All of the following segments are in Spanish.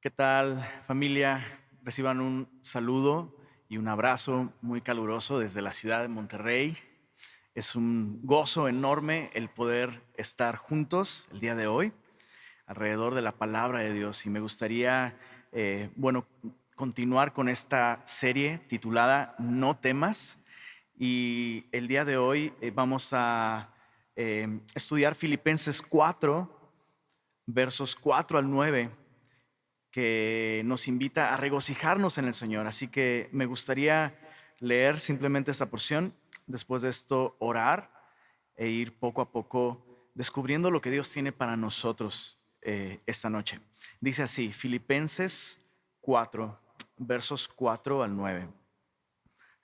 ¿Qué tal, familia? Reciban un saludo y un abrazo muy caluroso desde la ciudad de Monterrey. Es un gozo enorme el poder estar juntos el día de hoy alrededor de la palabra de Dios. Y me gustaría, bueno, continuar con esta serie titulada No temas. Y el día de hoy vamos a estudiar Filipenses 4, versos 4 al 9, que nos invita a regocijarnos en el Señor. Así que me gustaría leer simplemente esta porción, después de esto orar e ir poco a poco descubriendo lo que Dios tiene para nosotros esta noche. Dice así, Filipenses 4, versos 4 al 9.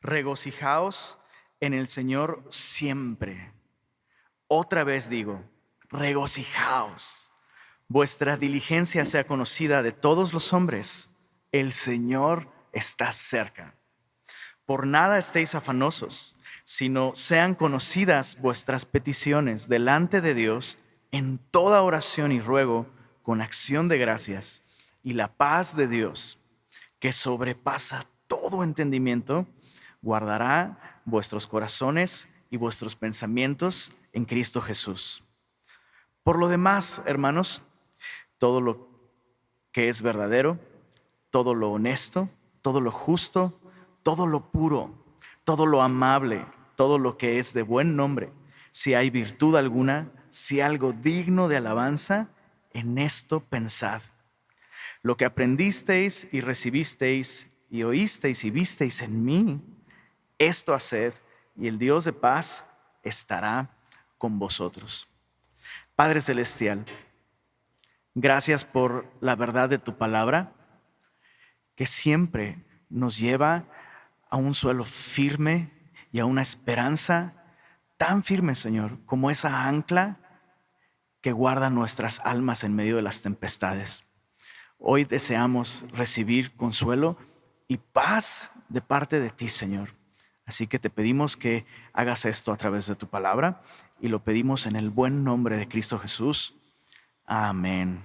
Regocijaos en el Señor siempre. Otra vez digo, regocijaos. Vuestra diligencia sea conocida de todos los hombres. El Señor está cerca. Por nada estéis afanosos, sino sean conocidas vuestras peticiones delante de Dios en toda oración y ruego con acción de gracias. Y la paz de Dios, que sobrepasa todo entendimiento, guardará vuestros corazones y vuestros pensamientos en Cristo Jesús. Por lo demás, hermanos, todo lo que es verdadero, todo lo honesto, todo lo justo, todo lo puro, todo lo amable, todo lo que es de buen nombre, si hay virtud alguna, si algo digno de alabanza, en esto pensad. Lo que aprendisteis y recibisteis y oísteis y visteis en mí, esto haced, y el Dios de paz estará con vosotros. Padre Celestial, gracias por la verdad de tu palabra, que siempre nos lleva a un suelo firme y a una esperanza tan firme, Señor, como esa ancla que guarda nuestras almas en medio de las tempestades. Hoy deseamos recibir consuelo y paz de parte de ti, Señor. Así que te pedimos que hagas esto a través de tu palabra y lo pedimos en el buen nombre de Cristo Jesús. Amén.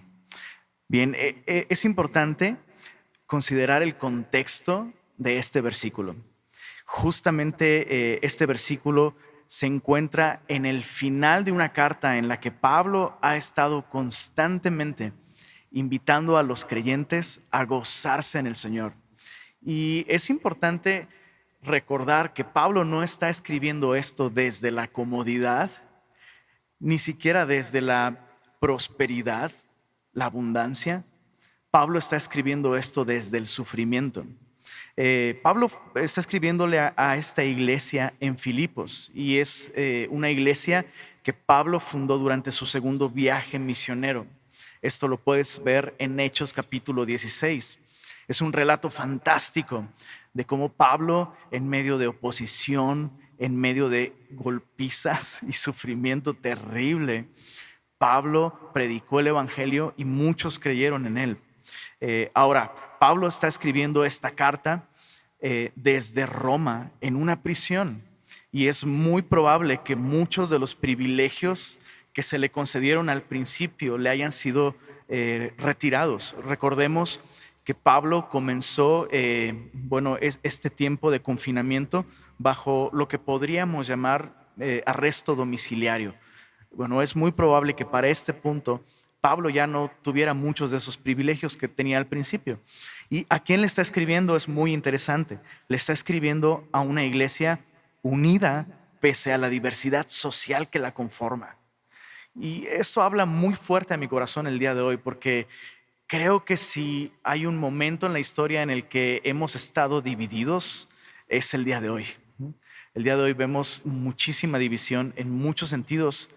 Bien, es importante considerar el contexto de este versículo. Justamente este versículo se encuentra en el final de una carta en la que Pablo ha estado constantemente invitando a los creyentes a gozarse en el Señor. Y es importante recordar que Pablo no está escribiendo esto desde la comodidad, ni siquiera desde la prosperidad, la abundancia. Pablo está escribiendo esto desde el sufrimiento. Pablo está escribiéndole a esta iglesia en Filipos, y es una iglesia que Pablo fundó durante su segundo viaje misionero. Esto lo puedes ver en Hechos capítulo 16. Es un relato fantástico de cómo Pablo, en medio de oposición, en medio de golpizas y sufrimiento terrible, Pablo predicó el evangelio y muchos creyeron en él. Ahora, Pablo está escribiendo esta carta desde Roma en una prisión, y es muy probable que muchos de los privilegios que se le concedieron al principio le hayan sido retirados. Recordemos que Pablo comenzó este tiempo de confinamiento bajo lo que podríamos llamar arresto domiciliario. Bueno, es muy probable que para este punto Pablo ya no tuviera muchos de esos privilegios que tenía al principio. ¿Y a quién le está escribiendo? Es muy interesante. Le está escribiendo a una iglesia unida pese a la diversidad social que la conforma. Y eso habla muy fuerte a mi corazón el día de hoy, porque creo que si hay un momento en la historia en el que hemos estado divididos, es el día de hoy. El día de hoy vemos muchísima división en muchos sentidos: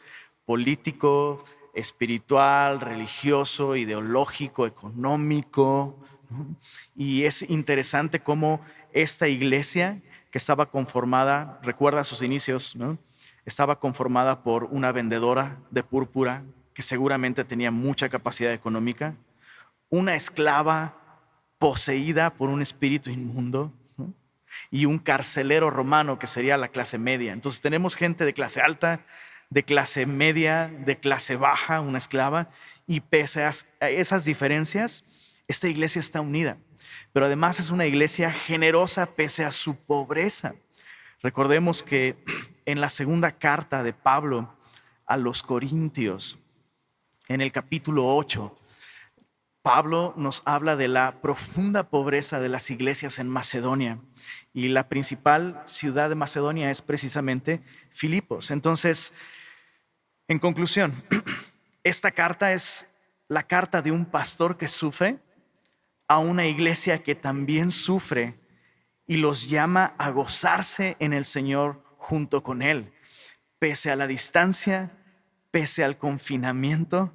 político, espiritual, religioso, ideológico, económico, ¿no? Y es interesante cómo esta iglesia, que estaba conformada, recuerda sus inicios, ¿no? Estaba conformada por una vendedora de púrpura que seguramente tenía mucha capacidad económica, una esclava poseída por un espíritu inmundo, ¿no? Y un carcelero romano, que sería la clase media. Entonces tenemos gente de clase alta, de clase media, de clase baja, una esclava, y pese a esas diferencias, Esta iglesia está unida, pero además es una iglesia generosa pese a su pobreza. Recordemos que en la segunda carta de Pablo a los Corintios, en el capítulo 8, Pablo nos habla de la profunda pobreza de las iglesias en Macedonia, y la principal ciudad de Macedonia es precisamente Filipos. Entonces, en conclusión, esta carta es la carta de un pastor que sufre a una iglesia que también sufre y los llama a gozarse en el Señor junto con Él, pese a la distancia, pese al confinamiento,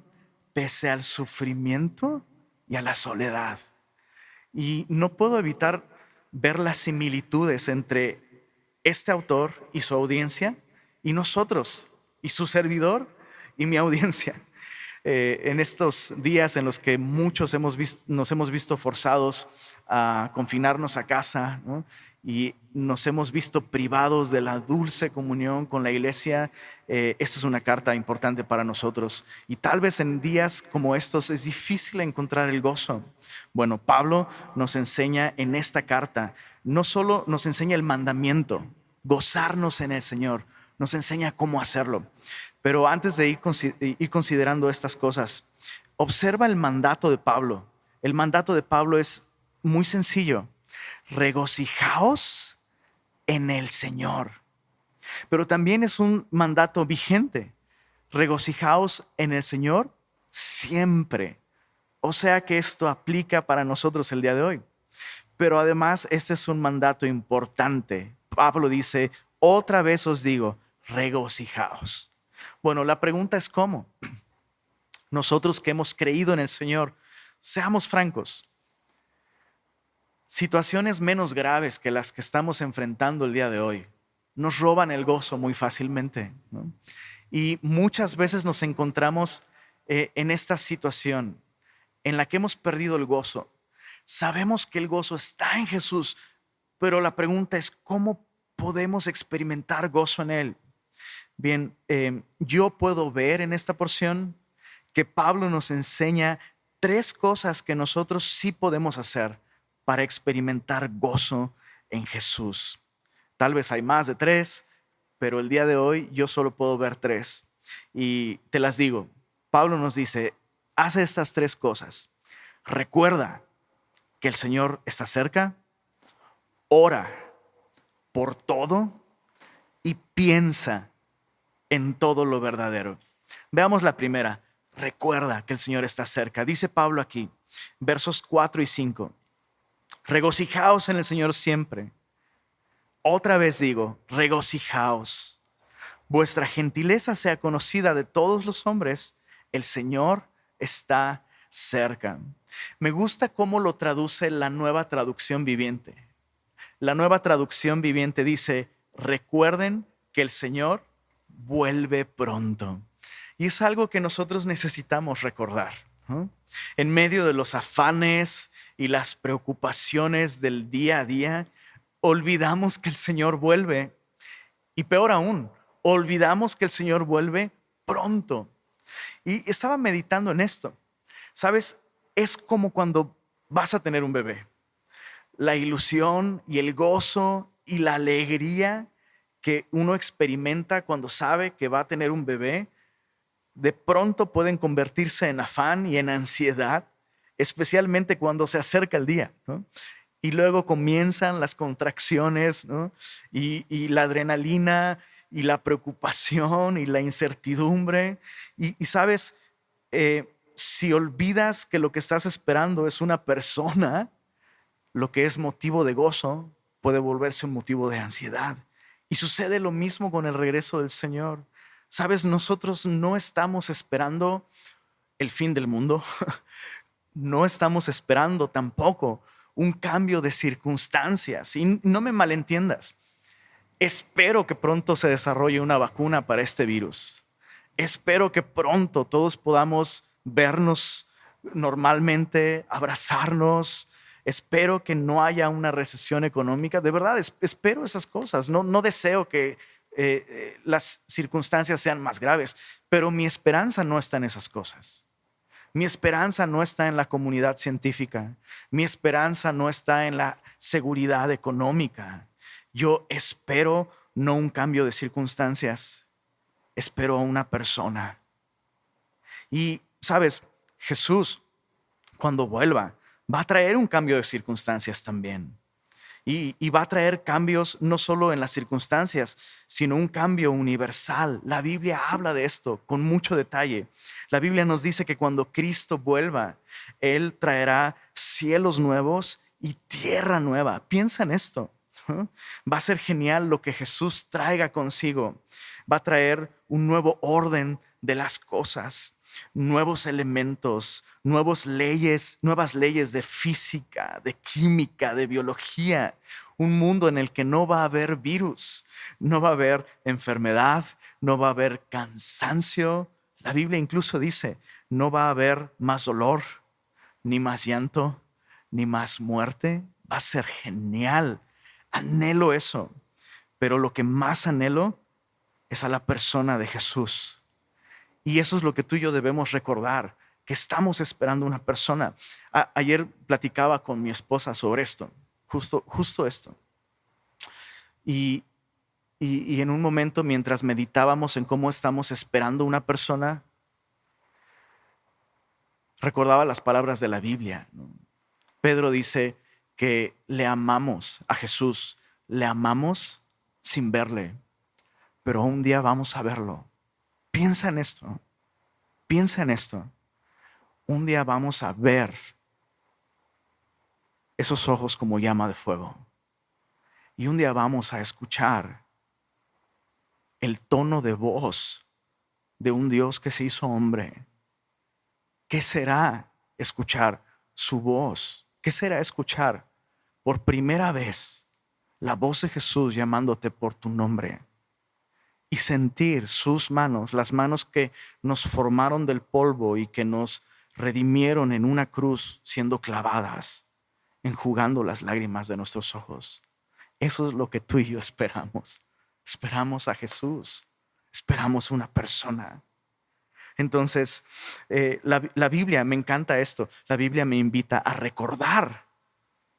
pese al sufrimiento y a la soledad. Y no puedo evitar ver las similitudes entre este autor y su audiencia y nosotros y su servidor y mi audiencia. En estos días en los que muchos nos hemos visto forzados a confinarnos a casa, ¿no? Y nos hemos visto privados de la dulce comunión con la iglesia, esta es una carta importante para nosotros. Y tal vez en días como estos es difícil encontrar el gozo. Bueno, Pablo nos enseña en esta carta, no solo nos enseña el mandamiento, gozarnos en el Señor, nos enseña cómo hacerlo. Pero antes de ir considerando estas cosas, observa el mandato de Pablo. El mandato de Pablo es muy sencillo: regocijaos en el Señor. Pero también es un mandato vigente: regocijaos en el Señor siempre. O sea que esto aplica para nosotros el día de hoy. Pero además este es un mandato importante. Pablo dice: otra vez os digo, regocijaos. Bueno, la pregunta es ¿cómo? Nosotros que hemos creído en el Señor, seamos francos, situaciones menos graves que las que estamos enfrentando el día de hoy nos roban el gozo muy fácilmente, ¿no? Y muchas veces nos encontramos en esta situación en la que hemos perdido el gozo. Sabemos que el gozo está en Jesús, pero la pregunta es ¿cómo podemos experimentar gozo en Él? Bien, yo puedo ver en esta porción que Pablo nos enseña 3 cosas que nosotros sí podemos hacer para experimentar gozo en Jesús. Tal vez hay más de 3, pero el día de hoy yo solo puedo ver 3. Y te las digo. Pablo nos dice, haz estas 3 cosas. Recuerda que el Señor está cerca, ora por todo y piensa en todo lo verdadero. Veamos la primera. Recuerda que el Señor está cerca. Dice Pablo aquí, versos 4 y 5. Regocijaos en el Señor siempre. Otra vez digo, regocijaos. Vuestra gentileza sea conocida de todos los hombres. El Señor está cerca. Me gusta cómo lo traduce la Nueva Traducción Viviente. La Nueva Traducción Viviente dice, recuerden que el Señor vuelve pronto. Y es algo que nosotros necesitamos recordar, ¿no? En medio de los afanes y las preocupaciones del día a día, olvidamos que el Señor vuelve. Y peor aún, olvidamos que el Señor vuelve pronto. Y estaba meditando en esto. ¿Sabes? Es como cuando vas a tener un bebé. La ilusión y el gozo y la alegría que uno experimenta cuando sabe que va a tener un bebé, de pronto pueden convertirse en afán y en ansiedad, especialmente cuando se acerca el día, ¿no? Y luego comienzan las contracciones, ¿no? Y la adrenalina y la preocupación y la incertidumbre. Y sabes, si olvidas que lo que estás esperando es una persona, lo que es motivo de gozo puede volverse un motivo de ansiedad. Y sucede lo mismo con el regreso del Señor. Sabes, nosotros no estamos esperando el fin del mundo. No estamos esperando tampoco un cambio de circunstancias. Y no me malentiendas. Espero que pronto se desarrolle una vacuna para este virus. Espero que pronto todos podamos vernos normalmente, abrazarnos. Espero que no haya una recesión económica. De verdad, espero esas cosas. No deseo que las circunstancias sean más graves, pero mi esperanza no está en esas cosas. Mi esperanza no está en la comunidad científica. Mi esperanza no está en la seguridad económica. Yo espero no un cambio de circunstancias, espero a una persona. Y, ¿sabes? Jesús, cuando vuelva, va a traer un cambio de circunstancias también. Y va a traer cambios no solo en las circunstancias, sino un cambio universal. La Biblia habla de esto con mucho detalle. La Biblia nos dice que cuando Cristo vuelva, Él traerá cielos nuevos y tierra nueva. Piensa en esto. Va a ser genial lo que Jesús traiga consigo. Va a traer un nuevo orden de las cosas, nuevos elementos, nuevas leyes de física, de química, de biología. Un mundo en el que no va a haber virus, no va a haber enfermedad, no va a haber cansancio. La Biblia incluso dice, no va a haber más dolor, ni más llanto, ni más muerte. Va a ser genial. Anhelo eso. Pero lo que más anhelo es a la persona de Jesús. Y eso es lo que tú y yo debemos recordar, que estamos esperando una persona. Ayer platicaba con mi esposa sobre esto, justo esto. Y en un momento, mientras meditábamos en cómo estamos esperando una persona, recordaba las palabras de la Biblia, ¿no? Pedro dice que le amamos a Jesús, le amamos sin verle, pero un día vamos a verlo. Piensa en esto, piensa en esto. Un día vamos a ver esos ojos como llama de fuego. Y un día vamos a escuchar el tono de voz de un Dios que se hizo hombre. ¿Qué será escuchar su voz? ¿Qué será escuchar por primera vez la voz de Jesús llamándote por tu nombre? Y sentir sus manos, las manos que nos formaron del polvo y que nos redimieron en una cruz siendo clavadas, enjugando las lágrimas de nuestros ojos. Eso es lo que tú y yo esperamos. Esperamos a Jesús. Esperamos una persona. Entonces, la Biblia, me encanta esto. La Biblia me invita a recordar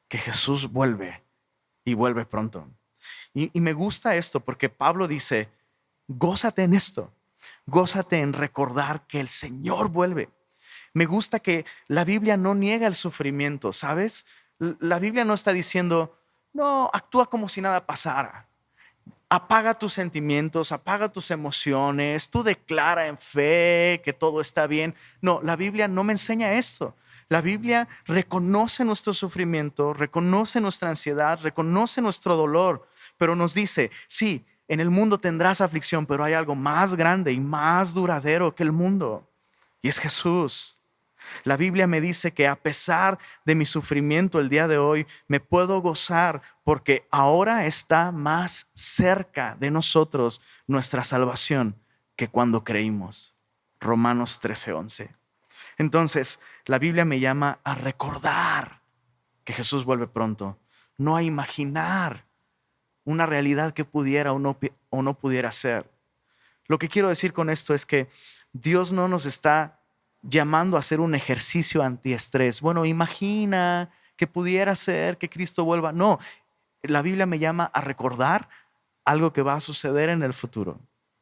que Jesús vuelve y vuelve pronto. Y me gusta esto porque Pablo dice, gózate en esto. Gózate en recordar que el Señor vuelve. Me gusta que la Biblia no niega el sufrimiento, ¿sabes? La Biblia no está diciendo, no, actúa como si nada pasara. Apaga tus sentimientos, apaga tus emociones, tú declara en fe que todo está bien. No, la Biblia no me enseña eso. La Biblia reconoce nuestro sufrimiento, reconoce nuestra ansiedad, reconoce nuestro dolor, pero nos dice, sí, en el mundo tendrás aflicción, pero hay algo más grande y más duradero que el mundo, y es Jesús. La Biblia me dice que a pesar de mi sufrimiento el día de hoy, me puedo gozar porque ahora está más cerca de nosotros nuestra salvación que cuando creímos. Romanos 13:11. Entonces, la Biblia me llama a recordar que Jesús vuelve pronto, no a imaginar una realidad que pudiera o no pudiera ser. Lo que quiero decir con esto es que Dios no nos está llamando a hacer un ejercicio antiestrés. Bueno, imagina que pudiera ser que Cristo vuelva. No, la Biblia me llama a recordar algo que va a suceder en el futuro.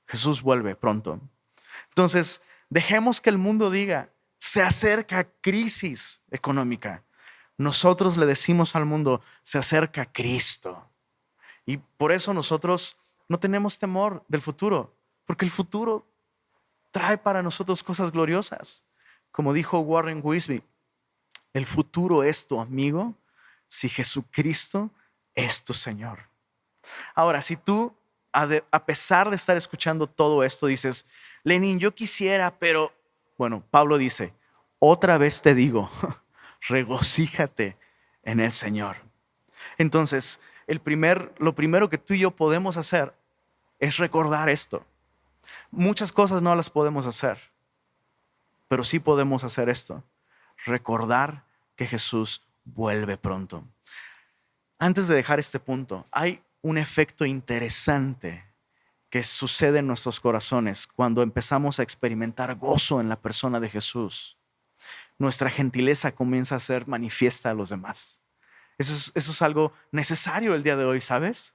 Jesús vuelve pronto. Entonces, dejemos que el mundo diga, se acerca crisis económica. Nosotros le decimos al mundo, se acerca Cristo. Y por eso nosotros no tenemos temor del futuro, porque el futuro trae para nosotros cosas gloriosas. Como dijo Warren Wiersbe, el futuro es tu amigo si Jesucristo es tu Señor. Ahora, si tú, a pesar de estar escuchando todo esto, dices, Lenin, yo quisiera, pero, bueno, Pablo dice, otra vez te digo, regocíjate en el Señor. Entonces, lo primero que tú y yo podemos hacer es recordar esto. Muchas cosas no las podemos hacer, pero sí podemos hacer esto, recordar que Jesús vuelve pronto. Antes de dejar este punto, hay un efecto interesante que sucede en nuestros corazones cuando empezamos a experimentar gozo en la persona de Jesús. nuestra gentileza comienza a ser manifiesta a los demás. Eso es algo necesario el día de hoy, ¿sabes?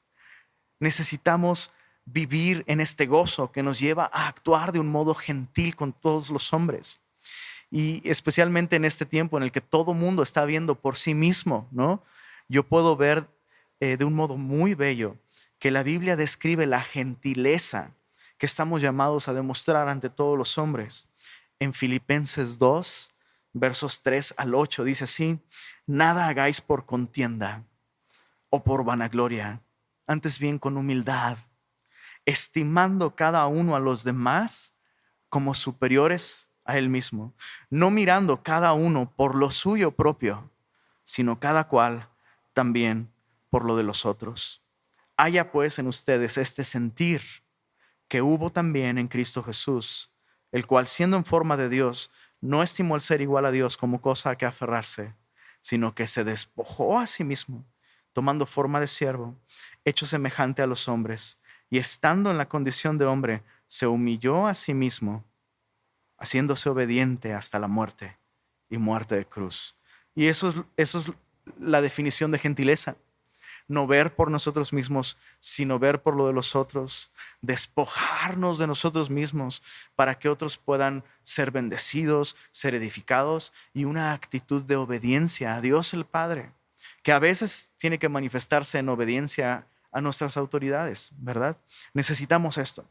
Necesitamos vivir en este gozo que nos lleva a actuar de un modo gentil con todos los hombres. Y especialmente en este tiempo en el que todo mundo está viendo por sí mismo, ¿no? Yo puedo ver de un modo muy bello que la Biblia describe la gentileza que estamos llamados a demostrar ante todos los hombres. En Filipenses 2, versos 3 al 8 dice así: nada hagáis por contienda o por vanagloria, antes bien con humildad, estimando cada uno a los demás como superiores a él mismo, no mirando cada uno por lo suyo propio, sino cada cual también por lo de los otros. Haya pues en ustedes este sentir que hubo también en Cristo Jesús, el cual siendo en forma de Dios, no estimó el ser igual a Dios como cosa a que aferrarse, sino que se despojó a sí mismo, tomando forma de siervo, hecho semejante a los hombres, y estando en la condición de hombre, se humilló a sí mismo, haciéndose obediente hasta la muerte y muerte de cruz. Y eso es la definición de gentileza. No ver por nosotros mismos, sino ver por lo de los otros, despojarnos de nosotros mismos para que otros puedan ser bendecidos, ser edificados, y una actitud de obediencia a Dios el Padre, que a veces tiene que manifestarse en obediencia a nuestras autoridades, ¿verdad? Necesitamos esto.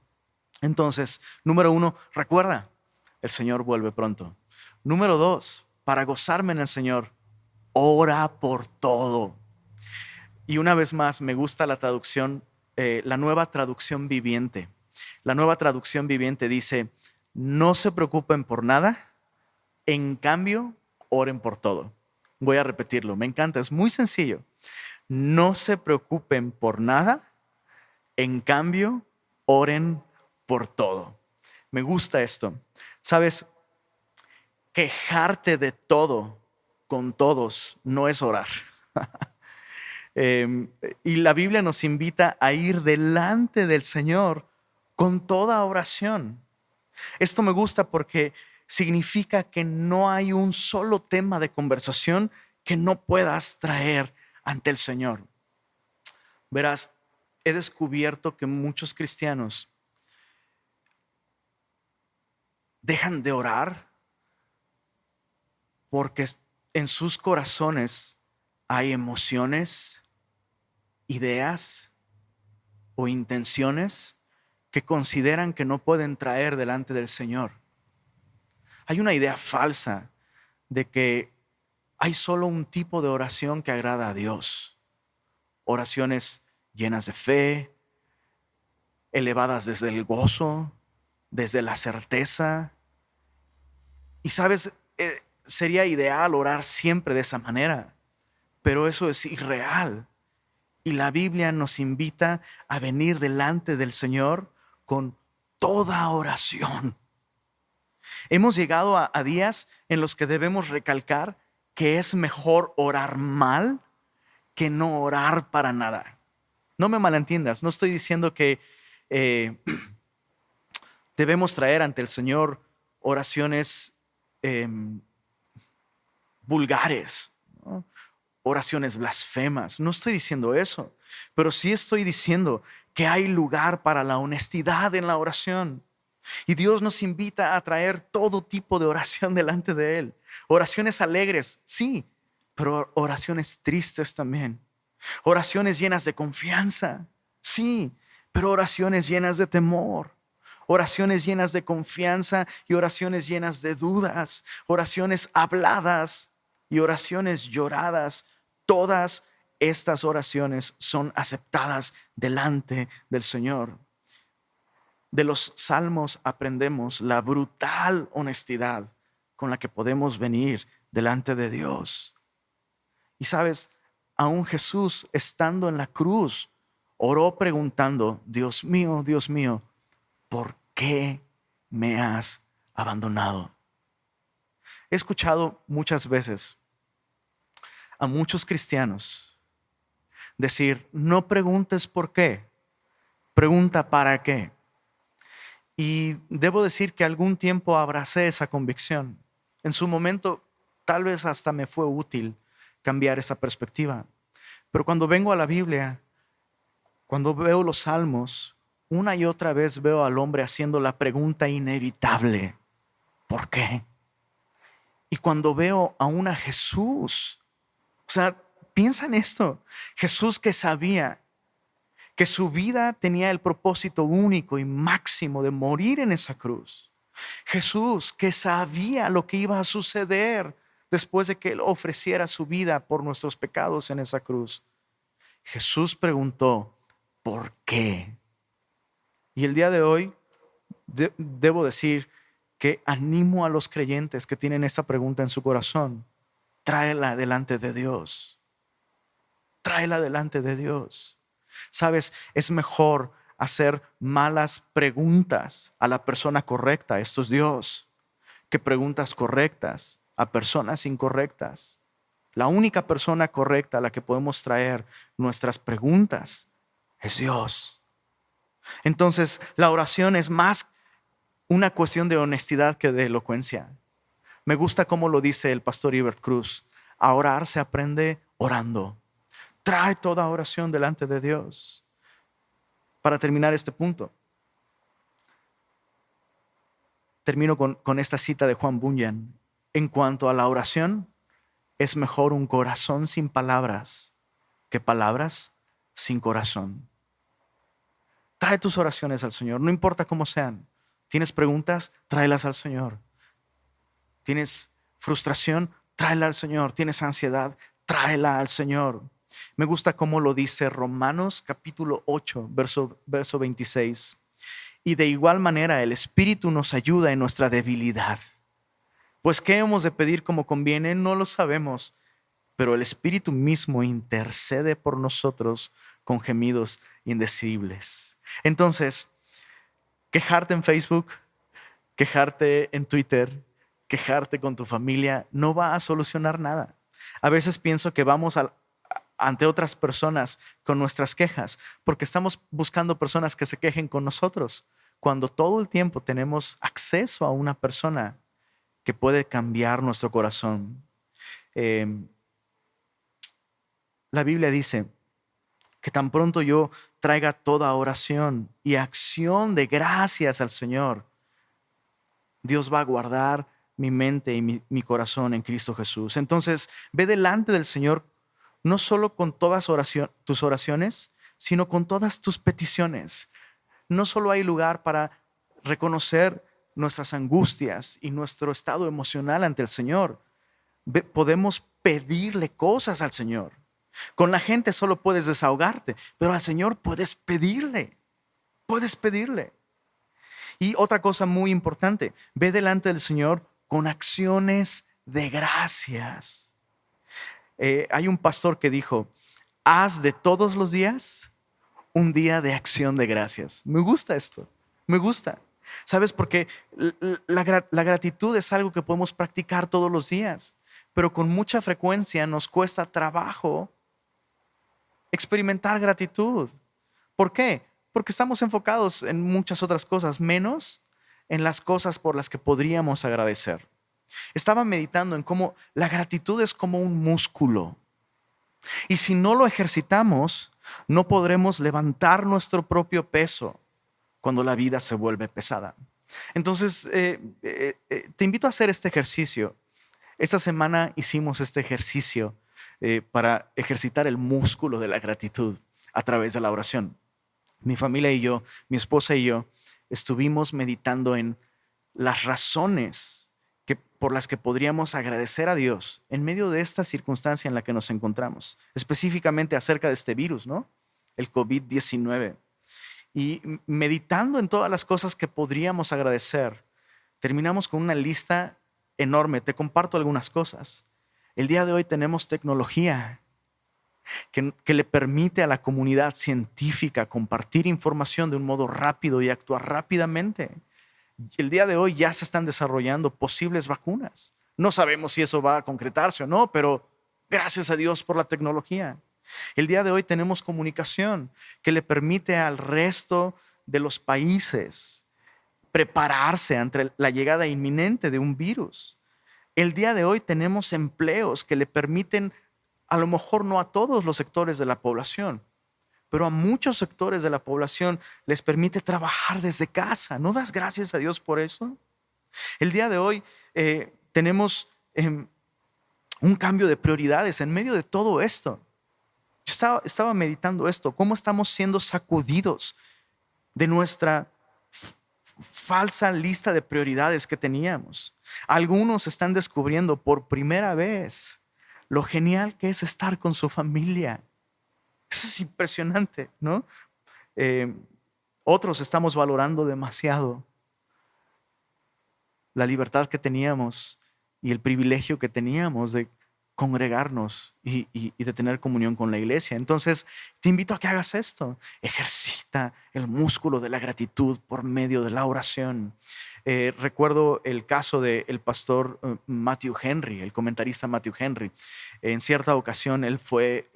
Entonces, número 1, recuerda, el Señor vuelve pronto. Número 2, para gozarme en el Señor, ora por todo. Y una vez más, me gusta la traducción, la nueva traducción viviente. La nueva traducción viviente dice: no se preocupen por nada, en cambio, oren por todo. Voy a repetirlo, me encanta, es muy sencillo. No se preocupen por nada, en cambio, oren por todo. Me gusta esto. ¿Sabes? Quejarte de todo con todos no es orar. Y la Biblia nos invita a ir delante del Señor con toda oración. Esto me gusta porque significa que no hay un solo tema de conversación que no puedas traer ante el Señor. Verás, he descubierto que muchos cristianos dejan de orar porque en sus corazones hay emociones, ideas o intenciones que consideran que no pueden traer delante del Señor. Hay una idea falsa de que hay solo un tipo de oración que agrada a Dios. Oraciones llenas de fe, elevadas desde el gozo, desde la certeza. Y sabes, sería ideal orar siempre de esa manera, pero eso es irreal. Y la Biblia nos invita a venir delante del Señor con toda oración. Hemos llegado a días en los que debemos recalcar que es mejor orar mal que no orar para nada. No me malentiendas, no estoy diciendo que debemos traer ante el Señor oraciones vulgares, ¿no? Oraciones blasfemas. No estoy diciendo eso, pero sí estoy diciendo que hay lugar para la honestidad en la oración. Y Dios nos invita a traer todo tipo de oración delante de Él. Oraciones alegres, sí, pero oraciones tristes también. Oraciones llenas de confianza, sí, pero oraciones llenas de temor. Oraciones llenas de confianza y oraciones llenas de dudas. Oraciones habladas y oraciones lloradas. Todas estas oraciones son aceptadas delante del Señor. De los salmos aprendemos la brutal honestidad con la que podemos venir delante de Dios. Y sabes, aún Jesús, estando en la cruz, oró preguntando: Dios mío, ¿por qué me has abandonado? He escuchado muchas veces a muchos cristianos decir: no preguntes por qué, pregunta para qué. Y debo decir que algún tiempo abracé esa convicción. En su momento Tal vez hasta me fue útil cambiar esa perspectiva. Pero cuando vengo a la Biblia, cuando veo los salmos, una y otra vez veo al hombre haciendo la pregunta inevitable: ¿por qué? Y cuando veo aún a Jesús, o sea, piensa en esto, Jesús que sabía que su vida tenía el propósito único y máximo de morir en esa cruz. Jesús que sabía lo que iba a suceder después de que Él ofreciera su vida por nuestros pecados en esa cruz. Jesús preguntó: ¿por qué? Y el día de hoy debo decir que animo a los creyentes que tienen esta pregunta en su corazón: tráela delante de Dios. Tráela delante de Dios. Sabes, es mejor hacer malas preguntas a la persona correcta, esto es Dios, que preguntas correctas a personas incorrectas. La única persona correcta a la que podemos traer nuestras preguntas es Dios. Entonces, la oración es más una cuestión de honestidad que de elocuencia. Me gusta cómo lo dice el pastor Ibert Cruz: a orar se aprende orando. Trae toda oración delante de Dios. Para terminar este punto, termino con esta cita de Juan Bunyan. En cuanto a la oración, es mejor un corazón sin palabras que palabras sin corazón. Trae tus oraciones al Señor, no importa cómo sean. ¿Tienes preguntas? Tráelas al Señor. ¿Tienes frustración? Tráela al Señor. ¿Tienes ansiedad? Tráela al Señor. Me gusta cómo lo dice Romanos capítulo 8, verso 26. Y de igual manera el Espíritu nos ayuda en nuestra debilidad. Pues ¿qué hemos de pedir como conviene? No lo sabemos, pero el Espíritu mismo intercede por nosotros con gemidos indecibles. Entonces, quejarte en Facebook, quejarte en Twitter, quejarte con tu familia, no va a solucionar nada. A veces pienso que vamos ante otras personas con nuestras quejas, porque estamos buscando personas que se quejen con nosotros, cuando todo el tiempo tenemos acceso a una persona que puede cambiar nuestro corazón. La Biblia dice que tan pronto yo traiga toda oración y acción de gracias al Señor, Dios va a guardar mi mente y mi corazón en Cristo Jesús. Entonces, ve delante del Señor no solo con todas tus oraciones, sino con todas tus peticiones. No solo hay lugar para reconocer nuestras angustias y nuestro estado emocional ante el Señor. Podemos pedirle cosas al Señor. Con la gente solo puedes desahogarte, pero al Señor puedes pedirle. Puedes pedirle. Y otra cosa muy importante, ve delante del Señor con acciones de gracias. Hay un pastor que dijo: haz de todos los días un día de acción de gracias. Me gusta esto, me gusta. ¿Sabes? Porque la gratitud es algo que podemos practicar todos los días, pero con mucha frecuencia nos cuesta trabajo experimentar gratitud. ¿Por qué? Porque estamos enfocados en muchas otras cosas, menos en las cosas por las que podríamos agradecer. Estaba meditando en cómo la gratitud es como un músculo. Y si no lo ejercitamos, no podremos levantar nuestro propio peso cuando la vida se vuelve pesada. Entonces, te invito a hacer este ejercicio. Esta semana hicimos este ejercicio para ejercitar el músculo de la gratitud a través de la oración. Mi familia y yo, mi esposa y yo, estuvimos meditando en las razones por las que podríamos agradecer a Dios en medio de esta circunstancia en la que nos encontramos, específicamente acerca de este virus, ¿no? El COVID-19. Y meditando en todas las cosas que podríamos agradecer, terminamos con una lista enorme. Te comparto algunas cosas. El día de hoy tenemos tecnología que le permite a la comunidad científica compartir información de un modo rápido y actuar rápidamente. El día de hoy ya se están desarrollando posibles vacunas. No sabemos si eso va a concretarse o no, pero gracias a Dios por la tecnología. El día de hoy tenemos comunicación que le permite al resto de los países prepararse ante la llegada inminente de un virus. El día de hoy tenemos empleos que le permiten, a lo mejor no a todos los sectores de la población, pero a muchos sectores de la población les permite trabajar desde casa. ¿No das gracias a Dios por eso? El día de hoy tenemos un cambio de prioridades en medio de todo esto. Yo estaba meditando esto, cómo estamos siendo sacudidos de nuestra falsa lista de prioridades que teníamos. Algunos están descubriendo por primera vez lo genial que es estar con su familia. Eso es impresionante, ¿no? Otros estamos valorando demasiado la libertad que teníamos y el privilegio que teníamos de congregarnos y de tener comunión con la iglesia. Entonces, te invito a que hagas esto. Ejercita el músculo de la gratitud por medio de la oración. Recuerdo el caso del pastor Matthew Henry, el comentarista Matthew Henry. En cierta ocasión él fue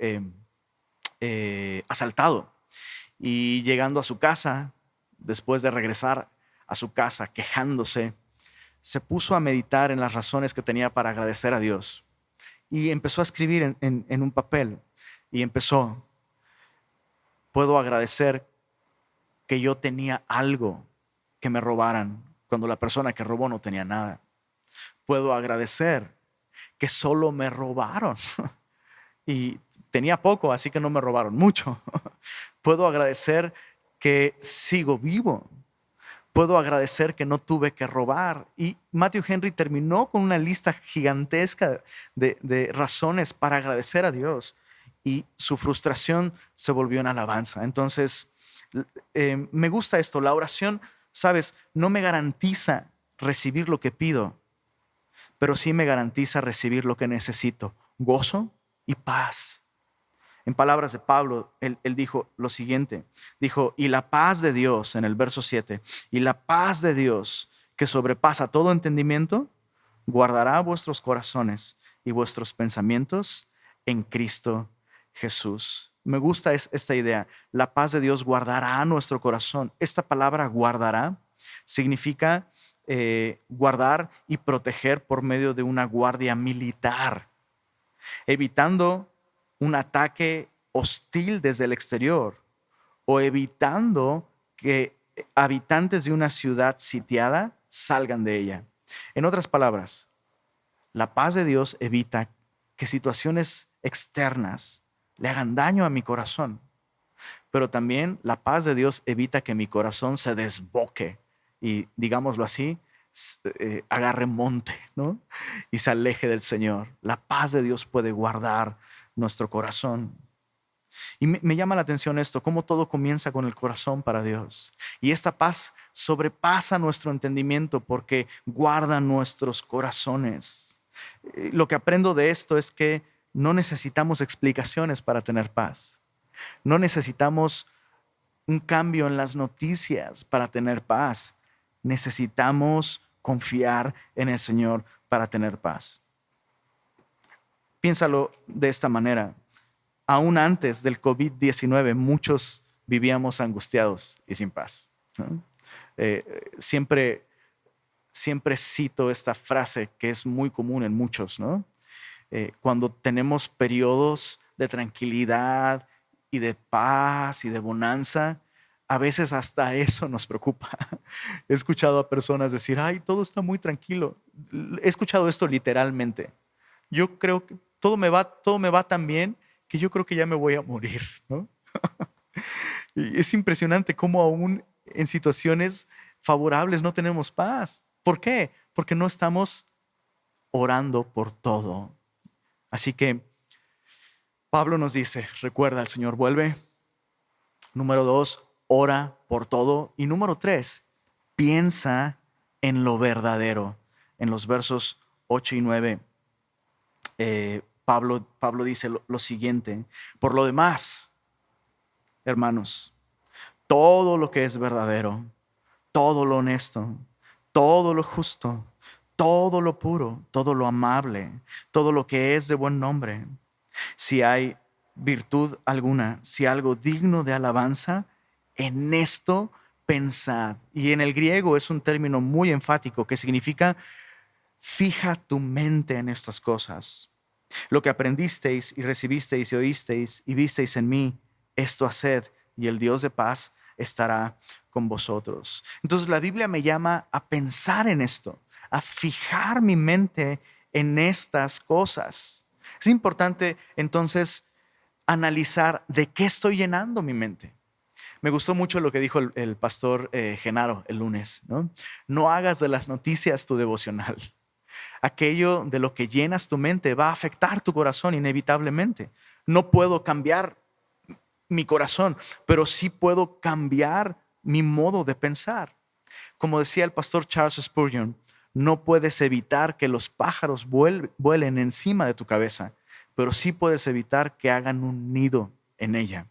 asaltado y llegando a su casa, después de regresar a su casa quejándose, se puso a meditar en las razones que tenía para agradecer a Dios y empezó a escribir en un papel y empezó: puedo agradecer que yo tenía algo que me robaran cuando la persona que robó no tenía nada. Puedo agradecer que solo me robaron y tenía poco, así que no me robaron mucho. Puedo agradecer que sigo vivo. Puedo agradecer que no tuve que robar. Y Matthew Henry terminó con una lista gigantesca de razones para agradecer a Dios. Y su frustración se volvió en alabanza. Entonces, me gusta esto. La oración, sabes, no me garantiza recibir lo que pido, pero sí me garantiza recibir lo que necesito: gozo y paz. En palabras de Pablo, él dijo lo siguiente, dijo: y la paz de Dios, en el verso 7, y la paz de Dios que sobrepasa todo entendimiento, guardará vuestros corazones y vuestros pensamientos en Cristo Jesús. Me gusta esta idea. La paz de Dios guardará nuestro corazón. Esta palabra guardará significa guardar y proteger por medio de una guardia militar, evitando un ataque hostil desde el exterior o evitando que habitantes de una ciudad sitiada salgan de ella. En otras palabras, la paz de Dios evita que situaciones externas le hagan daño a mi corazón, pero también la paz de Dios evita que mi corazón se desboque y, digámoslo así, agarre monte, ¿no? Y se aleje del Señor. La paz de Dios puede guardar nuestro corazón. Y me llama la atención esto, cómo todo comienza con el corazón para Dios. Y esta paz sobrepasa nuestro entendimiento porque guarda nuestros corazones. Lo que aprendo de esto es que no necesitamos explicaciones para tener paz. No necesitamos un cambio en las noticias para tener paz. Necesitamos confiar en el Señor para tener paz. Piénsalo de esta manera. Aún antes del COVID-19, muchos vivíamos angustiados y sin paz, ¿no? Siempre cito esta frase que es muy común en muchos, ¿no? Cuando tenemos periodos de tranquilidad y de paz y de bonanza, a veces hasta eso nos preocupa. He escuchado a personas decir: ay, todo está muy tranquilo. He escuchado esto literalmente. Yo creo que todo me va tan bien que yo creo que ya me voy a morir, ¿no? Y es impresionante cómo aún en situaciones favorables no tenemos paz. ¿Por qué? Porque no estamos orando por todo. Así que Pablo nos dice: recuerda, el Señor vuelve. Número 2, ora por todo. Y número 3, piensa en lo verdadero. En los versos 8 y 9, Pablo dice lo siguiente: por lo demás, hermanos, todo lo que es verdadero, todo lo honesto, todo lo justo, todo lo puro, todo lo amable, todo lo que es de buen nombre, si hay virtud alguna, si algo digno de alabanza, en esto pensad. Y en el griego es un término muy enfático que significa Fija tu mente en estas cosas. Lo que aprendisteis y recibisteis y oísteis y visteis en mí, esto haced, y el Dios de paz estará con vosotros. Entonces la Biblia me llama a pensar en esto, a fijar mi mente en estas cosas. Es importante entonces analizar de qué estoy llenando mi mente. Me gustó mucho lo que dijo el pastor Genaro el lunes, ¿no? No hagas de las noticias tu devocional. Aquello de lo que llenas tu mente va a afectar tu corazón inevitablemente. No puedo cambiar mi corazón, pero sí puedo cambiar mi modo de pensar. Como decía el pastor Charles Spurgeon, no puedes evitar que los pájaros vuelen encima de tu cabeza, pero sí puedes evitar que hagan un nido en ella.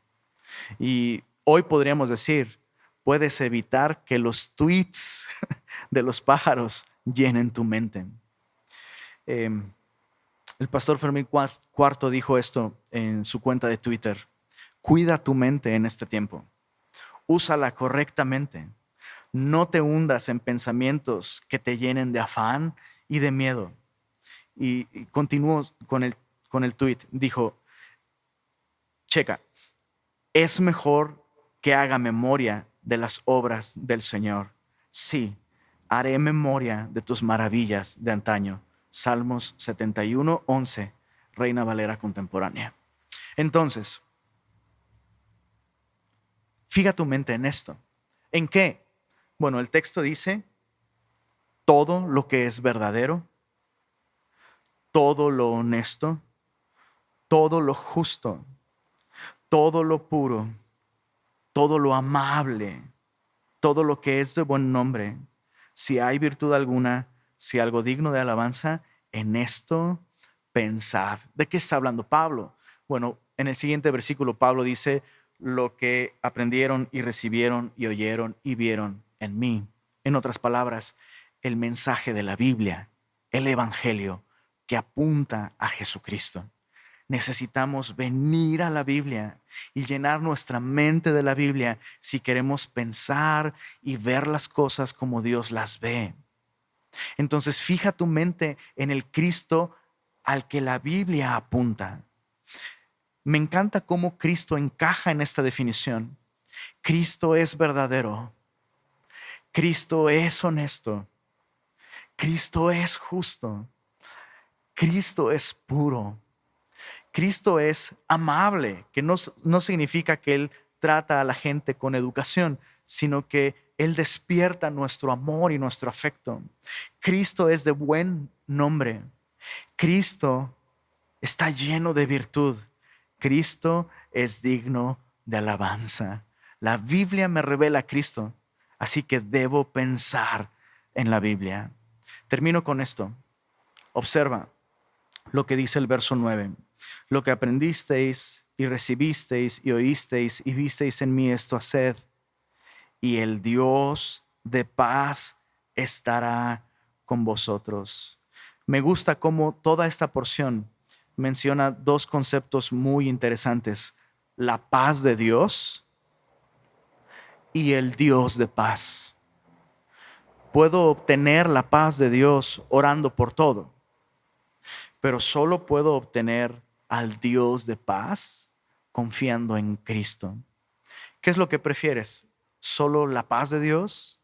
Y hoy podríamos decir, puedes evitar que los tweets de los pájaros llenen tu mente. El pastor Fermín Cuarto dijo esto en su cuenta de Twitter: cuida tu mente en este tiempo, úsala correctamente, no te hundas en pensamientos que te llenen de afán y de miedo. Y continuó con el tweet, dijo, checa, es mejor que haga memoria de las obras del Señor. Sí, haré memoria de tus maravillas de antaño. Salmos 71:11, Reina Valera contemporánea. Entonces, fija tu mente en esto. ¿En qué? Bueno, el texto dice, todo lo que es verdadero, todo lo honesto, todo lo justo, todo lo puro, todo lo amable, todo lo que es de buen nombre, si hay virtud alguna, si algo digno de alabanza, en esto pensad. ¿De qué está hablando Pablo? Bueno, en el siguiente versículo Pablo dice, lo que aprendieron y recibieron y oyeron y vieron en mí. En otras palabras, el mensaje de la Biblia, el Evangelio que apunta a Jesucristo. Necesitamos venir a la Biblia y llenar nuestra mente de la Biblia si queremos pensar y ver las cosas como Dios las ve. Entonces, fija tu mente en el Cristo al que la Biblia apunta. Me encanta cómo Cristo encaja en esta definición. Cristo es verdadero. Cristo es honesto. Cristo es justo. Cristo es puro. Cristo es amable, que no significa que Él trata a la gente con educación, sino que Él despierta nuestro amor y nuestro afecto. Cristo es de buen nombre. Cristo está lleno de virtud. Cristo es digno de alabanza. La Biblia me revela a Cristo, así que debo pensar en la Biblia. Termino con esto. Observa lo que dice el verso 9. Lo que aprendisteis y recibisteis y oísteis y visteis en mí, esto haced, y el Dios de paz estará con vosotros. Me gusta cómo toda esta porción menciona dos conceptos muy interesantes: la paz de Dios y el Dios de paz. Puedo obtener la paz de Dios orando por todo, pero solo puedo obtener al Dios de paz confiando en Cristo. ¿Qué es lo que prefieres? ¿Solo la paz de Dios?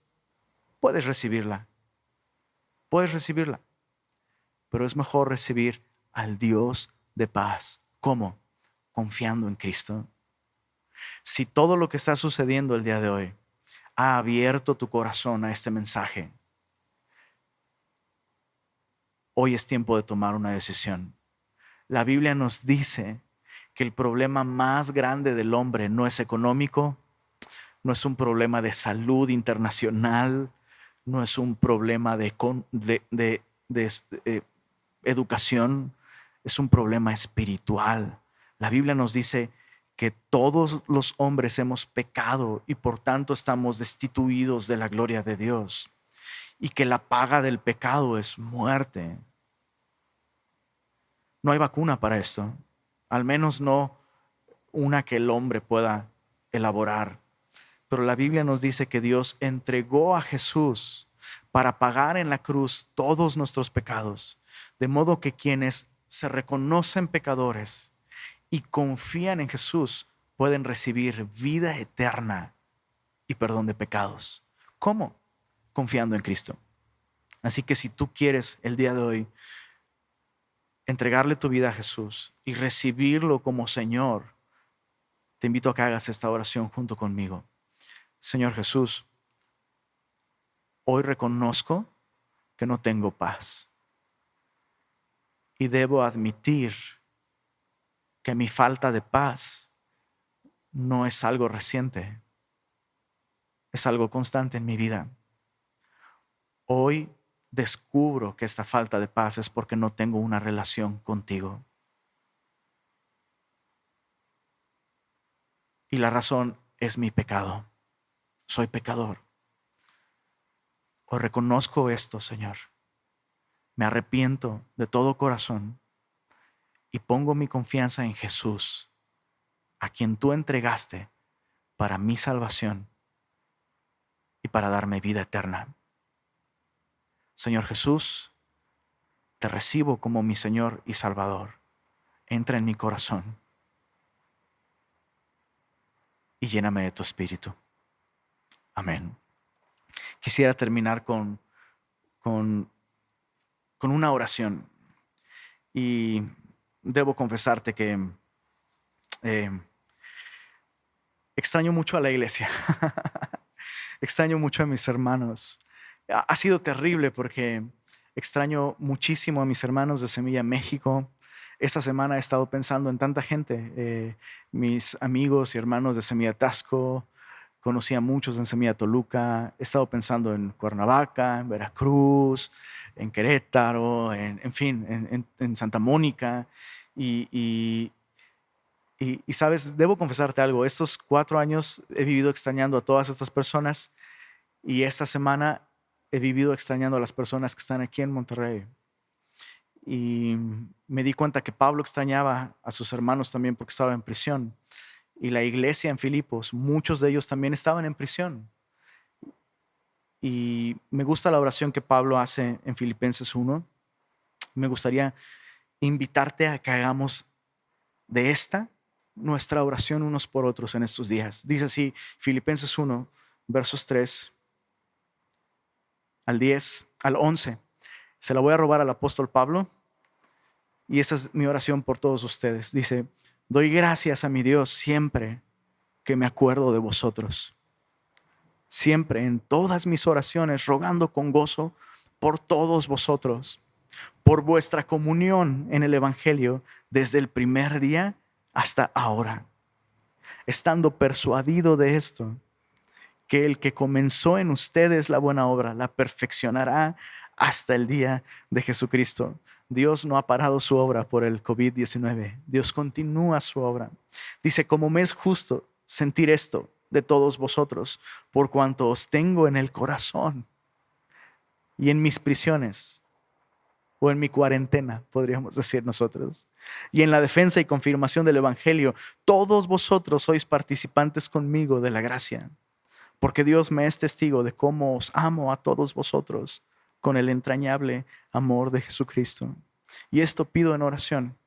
Puedes recibirla. Puedes recibirla. Pero es mejor recibir al Dios de paz. ¿Cómo? Confiando en Cristo. Si todo lo que está sucediendo el día de hoy ha abierto tu corazón a este mensaje, hoy es tiempo de tomar una decisión. La Biblia nos dice que el problema más grande del hombre no es económico, no es un problema de salud internacional, no es un problema de educación, es un problema espiritual. La Biblia nos dice que todos los hombres hemos pecado y por tanto estamos destituidos de la gloria de Dios, y que la paga del pecado es muerte. No hay vacuna para esto, al menos no una que el hombre pueda elaborar. Pero la Biblia nos dice que Dios entregó a Jesús para pagar en la cruz todos nuestros pecados, de modo que quienes se reconocen pecadores y confían en Jesús pueden recibir vida eterna y perdón de pecados. ¿Cómo? Confiando en Cristo. Así que si tú quieres el día de hoy entregarle tu vida a Jesús y recibirlo como Señor, te invito a que hagas esta oración junto conmigo. Señor Jesús, hoy reconozco que no tengo paz y debo admitir que mi falta de paz no es algo reciente, es algo constante en mi vida. Hoy descubro que esta falta de paz es porque no tengo una relación contigo. Y la razón es mi pecado. Soy pecador. Hoy reconozco esto, Señor. Me arrepiento de todo corazón y pongo mi confianza en Jesús, a quien tú entregaste para mi salvación y para darme vida eterna. Señor Jesús, te recibo como mi Señor y Salvador. Entra en mi corazón y lléname de tu Espíritu. Amén. Quisiera terminar con una oración. Y debo confesarte que extraño mucho a la iglesia. Extraño mucho a mis hermanos. Ha sido terrible porque extraño muchísimo a mis hermanos de Semilla México. Esta semana he estado pensando en tanta gente. Mis amigos y hermanos de Semilla Tasco. Conocí a muchos en Semilla Toluca. He estado pensando en Cuernavaca, en Veracruz, en Querétaro, en fin, en Santa Mónica. Y sabes, debo confesarte algo. Estos 4 años he vivido extrañando a todas estas personas y esta semana he vivido extrañando a las personas que están aquí en Monterrey. Y me di cuenta que Pablo extrañaba a sus hermanos también porque estaba en prisión. Y la iglesia en Filipos, muchos de ellos también estaban en prisión. Y me gusta la oración que Pablo hace en Filipenses 1. Me gustaría invitarte a que hagamos de esta nuestra oración unos por otros en estos días. Dice así, Filipenses 1, versos 3 al 10, al 11. Se la voy a robar al apóstol Pablo y esa es mi oración por todos ustedes. Dice, doy gracias a mi Dios siempre que me acuerdo de vosotros. Siempre en todas mis oraciones, rogando con gozo por todos vosotros, por vuestra comunión en el Evangelio desde el primer día hasta ahora, estando persuadido de esto, que el que comenzó en ustedes la buena obra la perfeccionará hasta el día de Jesucristo. Dios no ha parado su obra por el COVID-19. Dios continúa su obra. Dice, como me es justo sentir esto de todos vosotros, por cuanto os tengo en el corazón y en mis prisiones, o en mi cuarentena, podríamos decir nosotros, y en la defensa y confirmación del Evangelio, todos vosotros sois participantes conmigo de la gracia, porque Dios me es testigo de cómo os amo a todos vosotros con el entrañable amor de Jesucristo. Y esto pido en oración,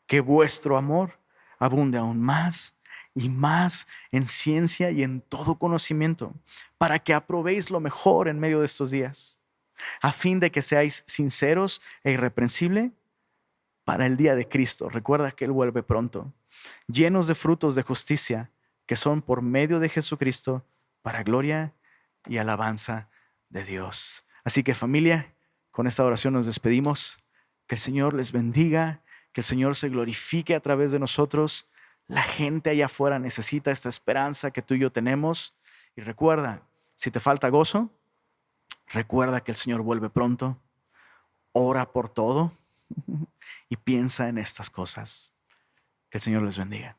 que vuestro amor abunde aún más y más en ciencia y en todo conocimiento, para que aprobéis lo mejor en medio de estos días, a fin de que seáis sinceros e irreprensibles para el día de Cristo. Recuerda que Él vuelve pronto, llenos de frutos de justicia, que son por medio de Jesucristo, para gloria y alabanza de Dios. Así que, familia, con esta oración nos despedimos. Que el Señor les bendiga, que el Señor se glorifique a través de nosotros. La gente allá afuera necesita esta esperanza que tú y yo tenemos. Y recuerda, si te falta gozo, recuerda que el Señor vuelve pronto. Ora por todo y piensa en estas cosas. Que el Señor les bendiga.